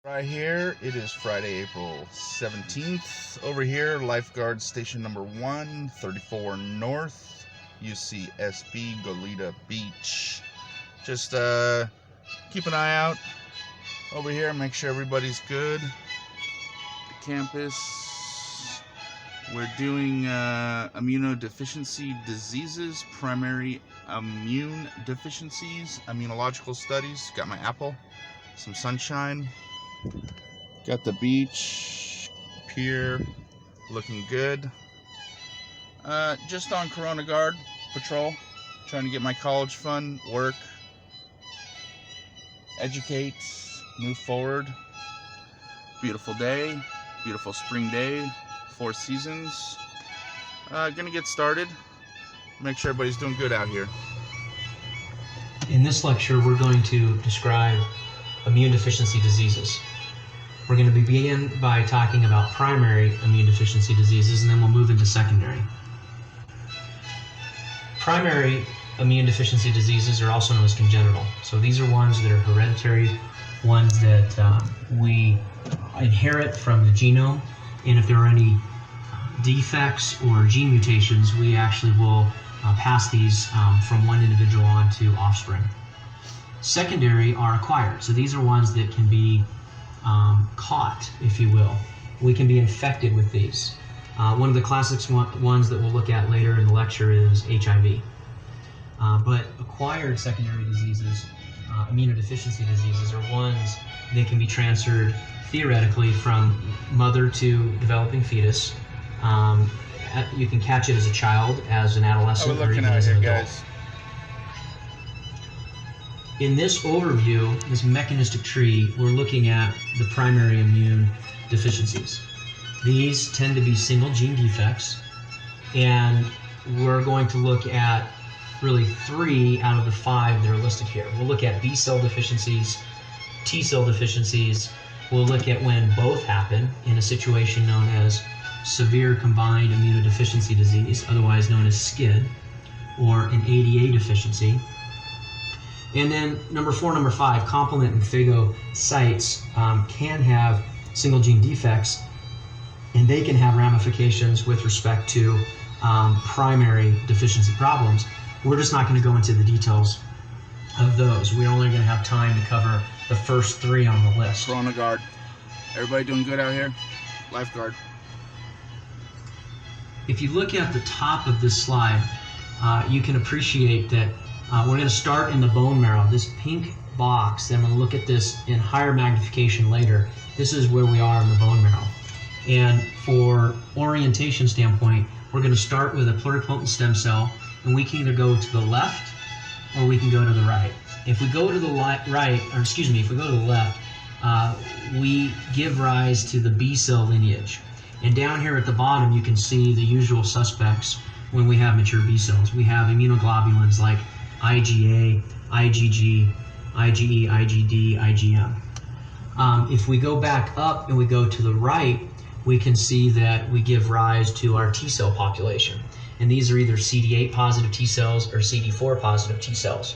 Right here, it is Friday, April 17th. Over here, lifeguard station number 1, 34 North, UCSB, Goleta Beach. Just keep an eye out over here, make sure everybody's good. The campus, we're doing immuno deficiency diseases, primary immune deficiencies, immunological studies. Got my apple, some sunshine. Got the beach, pier, looking good. Just on Corona Guard patrol, trying to get my college fund, work, educate, move forward. Beautiful day, beautiful spring day, 4 seasons. Gonna get started. Make sure everybody's doing good out here. In this lecture, we're going to describe immune deficiency diseases. We're going to begin by talking about primary immune deficiency diseases, and then we'll move into secondary. Primary immune deficiency diseases are also known as congenital. So these are ones that are hereditary, ones that we inherit from the genome, and if there are any defects or gene mutations, we actually will pass these from one individual on to offspring. Secondary are acquired. So these are ones that can be caught, if you will. We can be infected with these. One of the classic ones that we'll look at later in the lecture is HIV. But acquired secondary diseases, immunodeficiency diseases, are ones that can be transferred theoretically from mother to developing fetus. You can catch it as a child, as an adolescent, or even as an adult. Guys. In this overview, this mechanistic tree, we're looking at the primary immune deficiencies. These tend to be single gene defects, and we're going to look at really 3 out of the 5 that are listed here. We'll look at B cell deficiencies, T cell deficiencies. We'll look at when both happen in a situation known as severe combined immunodeficiency disease, otherwise known as SCID, or an ADA deficiency. And then number 4, number 5, complement and phagocytes can have single gene defects, and they can have ramifications with respect to primary deficiency problems. We're just not going to go into the details of those. We're only going to have time to cover the first 3 on the list. Corona Guard. Everybody doing good out here? Lifeguard. If you look at the top of this slide, you can appreciate that we're going to start in the bone marrow, this pink box, and I'm going to look at this in higher magnification later. This is where we are in the bone marrow. And for orientation standpoint, we're going to start with a pluripotent stem cell, and we can either go to the left or we can go to the right. If we go to the if we go to the left, we give rise to the B cell lineage. And down here at the bottom, you can see the usual suspects when we have mature B cells. We have immunoglobulins like IgA, IgG, IgE, IgD, IgM. If we go back up and we go to the right, we can see that we give rise to our T cell population. And these are either CD8 positive T cells or CD4 positive T cells.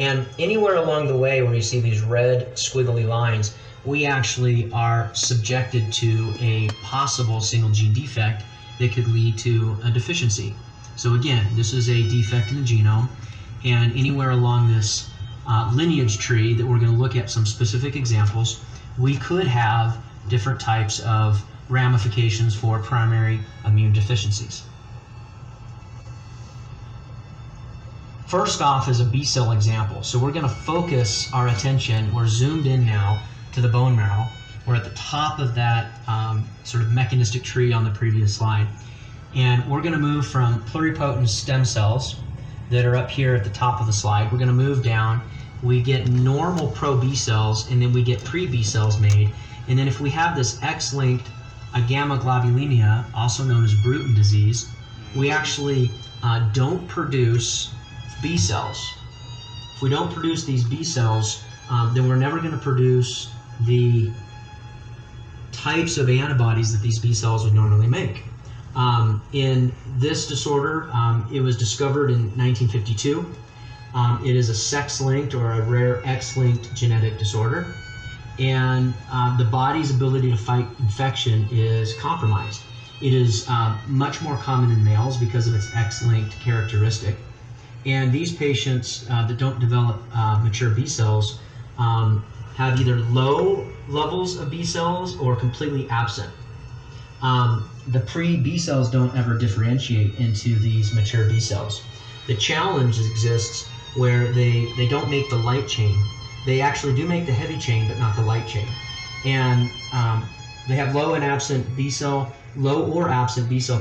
And anywhere along the way where you see these red squiggly lines, we actually are subjected to a possible single gene defect that could lead to a deficiency. So again, this is a defect in the genome, and anywhere along this lineage tree that we're going to look at some specific examples, we could have different types of ramifications for primary immune deficiencies. First off is a B cell example. So we're going to focus our attention, we're zoomed in now to the bone marrow. We're at the top of that sort of mechanistic tree on the previous slide. And we're going to move from pluripotent stem cells that are up here at the top of the slide. We're going to move down. We get normal pro-B cells, and then we get pre-B cells made. And then if we have this X-linked gamma globulinemia, also known as Bruton disease, we actually don't produce B cells. If we don't produce these B cells, then we're never going to produce the types of antibodies that these B cells would normally make. In this disorder, it was discovered in 1952. It is a sex-linked or a rare X-linked genetic disorder. and the body's ability to fight infection is compromised. It is much more common in males because of its X-linked characteristic. And these patients that don't develop mature B cells have either low levels of B cells or completely absent. The pre-B cells don't ever differentiate into these mature B cells. The challenge exists where they don't make the light chain. They actually do make the heavy chain, but not the light chain. And they have low or absent B cell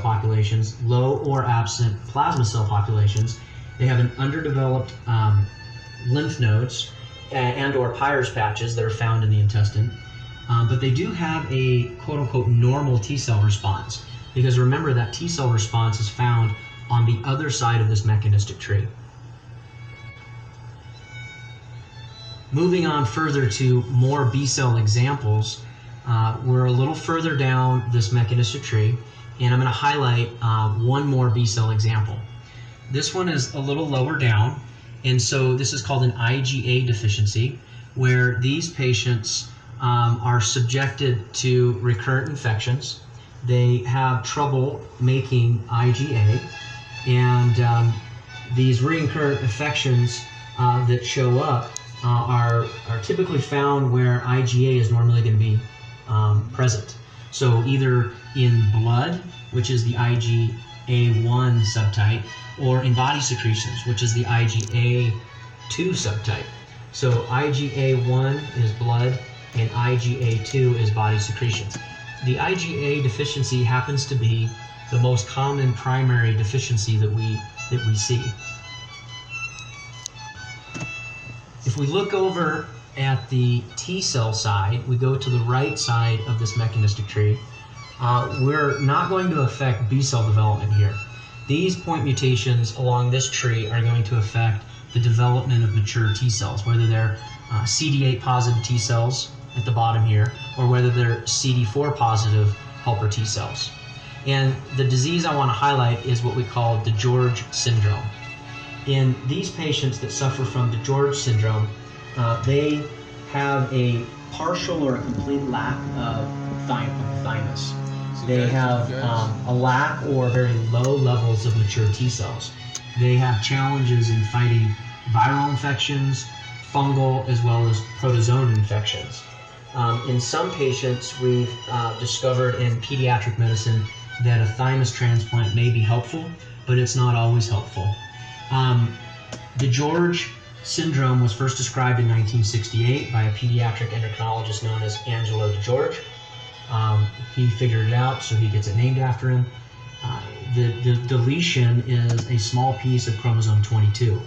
populations, low or absent plasma cell populations. They have an underdeveloped lymph nodes and or Peyer's patches that are found in the intestine. But they do have a quote-unquote normal T cell response, because remember that T cell response is found on the other side of this mechanistic tree. Moving on further to more B cell examples, we're a little further down this mechanistic tree, and I'm going to highlight one more B cell example. This one is a little lower down, and so this is called an IgA deficiency, where these patients are subjected to recurrent infections. They have trouble making IgA, and these recurrent infections that show up are typically found where IgA is normally going to be present. So either in blood, which is the IgA1 subtype, or in body secretions, which is the IgA2 subtype. So IgA1 is blood and IgA2 is body secretions. The IgA deficiency happens to be the most common primary deficiency that we see. If we look over at the T cell side, we go to the right side of this mechanistic tree, we're not going to affect B cell development here. These point mutations along this tree are going to affect the development of mature T cells, whether they're CD8 positive T cells at the bottom here, or whether they're CD4 positive helper T cells. And the disease I want to highlight is what we call DeGeorge syndrome. In these patients that suffer from DeGeorge syndrome, they have a partial or a complete lack of thymus. They have a lack or very low levels of mature T cells. They have challenges in fighting viral infections, fungal, as well as protozoan infections. In some patients, we've discovered in pediatric medicine that a thymus transplant may be helpful, but it's not always helpful. DeGeorge syndrome was first described in 1968 by a pediatric endocrinologist known as Angelo DeGeorge. He figured it out, so he gets it named after him. The deletion is a small piece of chromosome 22,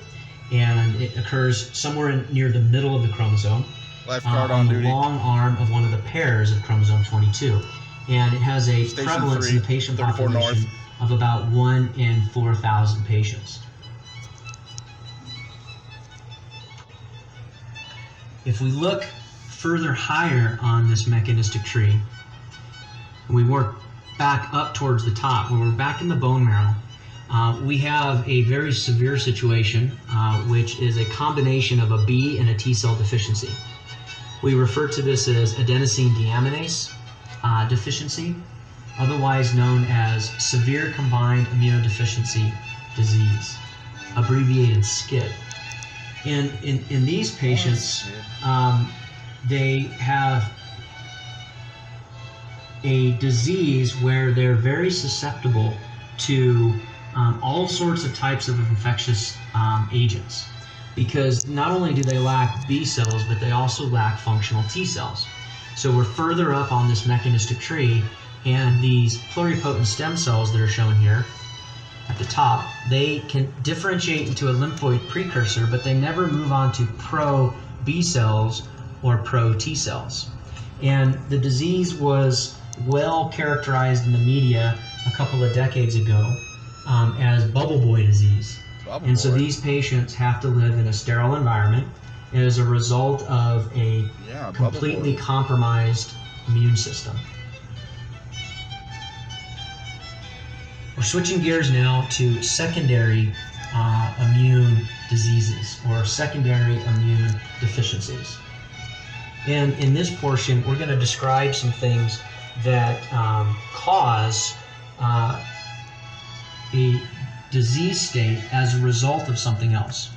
and it occurs somewhere near the middle of the chromosome, Lifeguard on the duty. long arm of one of the pairs of chromosome 22. And it has a Station prevalence 3, in the patient 34 population north. of about 1 in 4,000 patients. If we look further higher on this mechanistic tree, we work back up towards the top, when we're back in the bone marrow, we have a very severe situation, which is a combination of a B and a T cell deficiency. We refer to this as adenosine deaminase deficiency, otherwise known as severe combined immunodeficiency disease, abbreviated SCID. And in these patients, they have a disease where they're very susceptible to all sorts of types of infectious agents, because not only do they lack B cells, but they also lack functional T cells. So we're further up on this mechanistic tree, and these pluripotent stem cells that are shown here at the top, they can differentiate into a lymphoid precursor, but they never move on to pro-B cells or pro-T cells. And the disease was well characterized in the media a couple of decades ago as bubble boy disease. So these patients have to live in a sterile environment as a result of a completely compromised immune system. We're switching gears now to secondary immune diseases or secondary immune deficiencies. And in this portion, we're going to describe some things that cause a disease state as a result of something else.